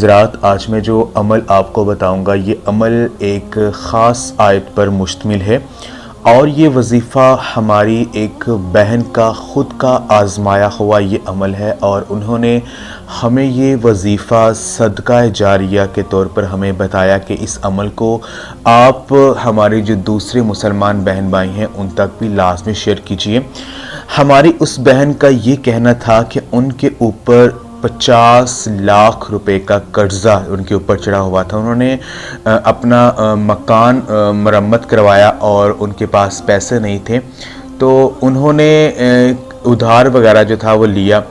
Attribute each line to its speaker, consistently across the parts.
Speaker 1: حضرات، آج میں جو عمل آپ کو بتاؤں گا یہ عمل ایک خاص آیت پر مشتمل ہے، اور یہ وظیفہ ہماری ایک بہن کا خود کا آزمایا ہوا یہ عمل ہے، اور انہوں نے ہمیں یہ وظیفہ صدقہ جاریہ کے طور پر ہمیں بتایا کہ اس عمل کو آپ ہمارے جو دوسرے مسلمان بہن بھائی ہیں ان تک بھی لازمی شیئر کیجئے۔ ہماری اس بہن کا یہ کہنا تھا کہ ان کے اوپر 50 لاکھ روپے کا قرضہ ان کے اوپر چڑھا ہوا تھا۔ انہوں نے اپنا مکان مرمت کروایا اور ان کے پاس پیسے نہیں تھے، تو انہوں نے ادھار وغیرہ جو تھا وہ لیا۔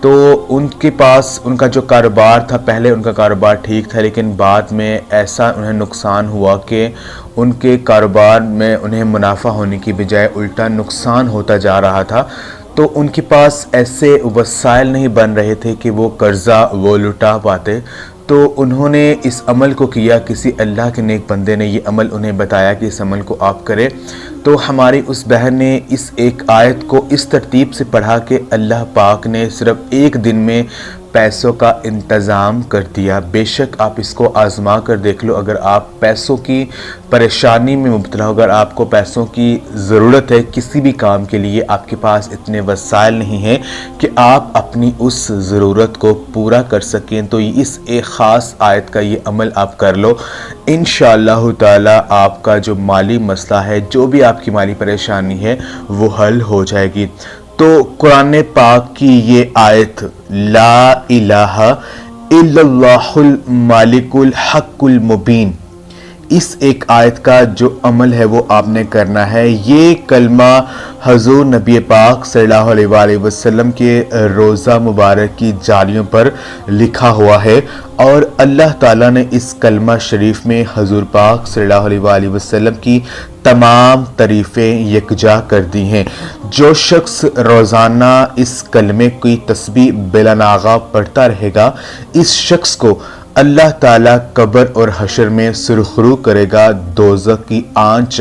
Speaker 1: تو ان کے پاس ان کا جو کاروبار تھا، پہلے ان کا کاروبار ٹھیک تھا، لیکن بعد میں ایسا انہیں نقصان ہوا کہ ان کے کاروبار میں انہیں منافع ہونے کی بجائے الٹا نقصان ہوتا جا رہا تھا۔ تو ان کے پاس ایسے وسائل نہیں بن رہے تھے کہ وہ قرضہ وہ لٹا پاتے، تو انہوں نے اس عمل کو کیا۔ کسی اللہ کے نیک بندے نے یہ عمل انہیں بتایا کہ اس عمل کو آپ کریں، تو ہماری اس بہن نے اس ایک آیت کو اس ترتیب سے پڑھا کہ اللہ پاک نے صرف ایک دن میں پیسوں کا انتظام کر دیا۔ بے شک آپ اس کو آزما کر دیکھ لو، اگر آپ پیسوں کی پریشانی میں مبتلا ہو، اگر آپ کو پیسوں کی ضرورت ہے کسی بھی کام کے لیے، آپ کے پاس اتنے وسائل نہیں ہیں کہ آپ اپنی اس ضرورت کو پورا کر سکیں، تو اس ایک خاص آیت کا یہ عمل آپ کر لو۔ انشاءاللہ تعالی آپ کا جو مالی مسئلہ ہے، جو بھی آپ کی مالی پریشانی ہے، وہ حل ہو جائے گی۔ تو قرآن پاک کی یہ آیت لا الہ الا اللہ المالک الحق المبین، اس ایک آیت کا جو عمل ہے وہ آپ نے کرنا ہے۔ یہ کلمہ حضور نبی پاک صلی اللہ علیہ وآلہ وسلم کے روضہ مبارک کی جالیوں پر لکھا ہوا ہے، اور اللہ تعالیٰ نے اس کلمہ شریف میں حضور پاک صلی اللہ علیہ وآلہ وسلم کی تمام تعریفیں یکجا کر دی ہیں۔ جو شخص روزانہ اس کلمے کی تسبیح بلا ناغہ پڑھتا رہے گا، اس شخص کو اللہ تعالیٰ قبر اور حشر میں سرخرو کرے گا، دوزخ کی آنچ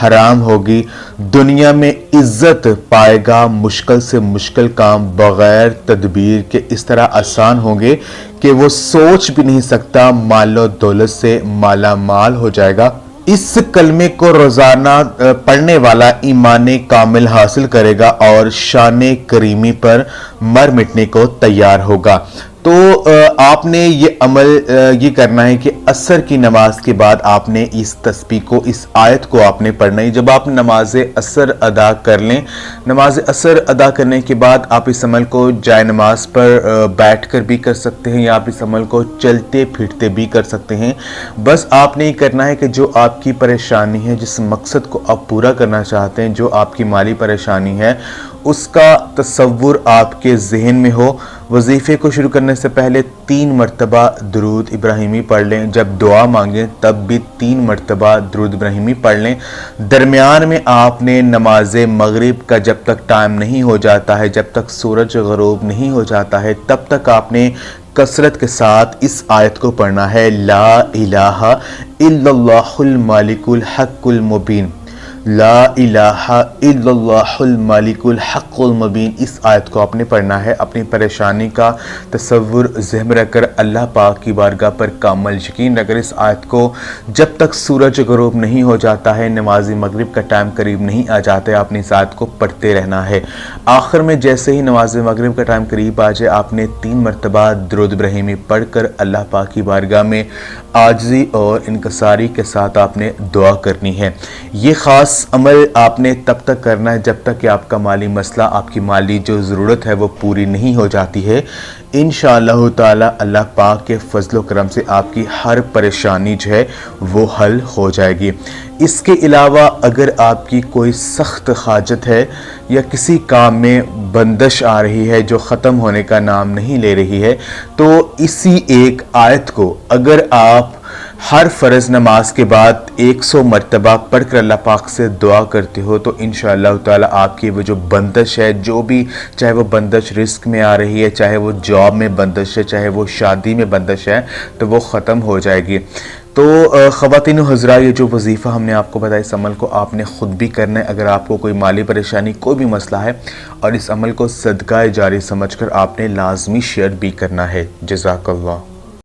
Speaker 1: حرام ہوگی، دنیا میں عزت پائے گا، مشکل سے مشکل کام بغیر تدبیر کے اس طرح آسان ہوں گے کہ وہ سوچ بھی نہیں سکتا، مال و دولت سے مالا مال ہو جائے گا۔ اس کلمے کو روزانہ پڑھنے والا ایمان کامل حاصل کرے گا اور شان کریمی پر مر مٹنے کو تیار ہوگا۔ تو آپ نے یہ عمل یہ کرنا ہے کہ عصر کی نماز کے بعد آپ نے اس تسبیح کو، اس آیت کو آپ نے پڑھنا ہے۔ جب آپ نماز عصر ادا کر لیں، نماز عصر ادا کرنے کے بعد آپ اس عمل کو جائے نماز پر بیٹھ کر بھی کر سکتے ہیں، یا آپ اس عمل کو چلتے پھرتے بھی کر سکتے ہیں۔ بس آپ نے یہ کرنا ہے کہ جو آپ کی پریشانی ہے، جس مقصد کو آپ پورا کرنا چاہتے ہیں، جو آپ کی مالی پریشانی ہے، اس کا تصور آپ کے ذہن میں ہو۔ وظیفے کو شروع کرنے سے پہلے 3 مرتبہ درود ابراہیمی پڑھ لیں، جب دعا مانگیں تب بھی 3 مرتبہ درود ابراہیمی پڑھ لیں۔ درمیان میں آپ نے نماز مغرب کا جب تک ٹائم نہیں ہو جاتا ہے، جب تک سورج غروب نہیں ہو جاتا ہے، تب تک آپ نے کثرت کے ساتھ اس آیت کو پڑھنا ہے، لا الہ الا اللہ المالک الحق المبین، لا الہ الا اللہ المالک الحق المبین۔ اس آیت کو آپ نے پڑھنا ہے، اپنی پریشانی کا تصور ذہن میں رکھ کر اللہ پاک کی بارگاہ پر کامل یقین رکھ کر اس آیت کو جب تک سورج غروب نہیں ہو جاتا ہے، نماز مغرب کا ٹائم قریب نہیں آ جاتا ہے، آپ نے اس آیت کو پڑھتے رہنا ہے۔ آخر میں جیسے ہی نماز مغرب کا ٹائم قریب آ جائے، آپ نے 3 مرتبہ درود ابراہیمی پڑھ کر اللہ پاک کی بارگاہ میں عاجزی اور انکساری کے ساتھ آپ نے دعا کرنی ہے۔ یہ خاص عمل آپ نے تب تک کرنا ہے جب تک کہ آپ کا مالی مسئلہ، آپ کی مالی جو ضرورت ہے وہ پوری نہیں ہو جاتی ہے۔ انشاءاللہ تعالی اللہ پاک کے فضل و کرم سے آپ کی ہر پریشانی جو ہے وہ حل ہو جائے گی۔ اس کے علاوہ اگر آپ کی کوئی سخت حاجت ہے یا کسی کام میں بندش آ رہی ہے جو ختم ہونے کا نام نہیں لے رہی ہے، تو اسی ایک آیت کو اگر آپ ہر فرض نماز کے بعد 100 مرتبہ پڑھ کر اللہ پاک سے دعا کرتے ہو، تو انشاءاللہ تعالی آپ کی وہ جو بندش ہے، جو بھی چاہے وہ بندش رزق میں آ رہی ہے، چاہے وہ جاب میں بندش ہے، چاہے وہ شادی میں بندش ہے، تو وہ ختم ہو جائے گی۔ تو خواتین و حضرات، یہ جو وظیفہ ہم نے آپ کو بتایا، اس عمل کو آپ نے خود بھی کرنا ہے۔ اگر آپ کو کوئی مالی پریشانی، کوئی بھی مسئلہ ہے، اور اس عمل کو صدقہ جاری سمجھ کر آپ نے لازمی شیئر بھی کرنا ہے۔ جزاک اللہ۔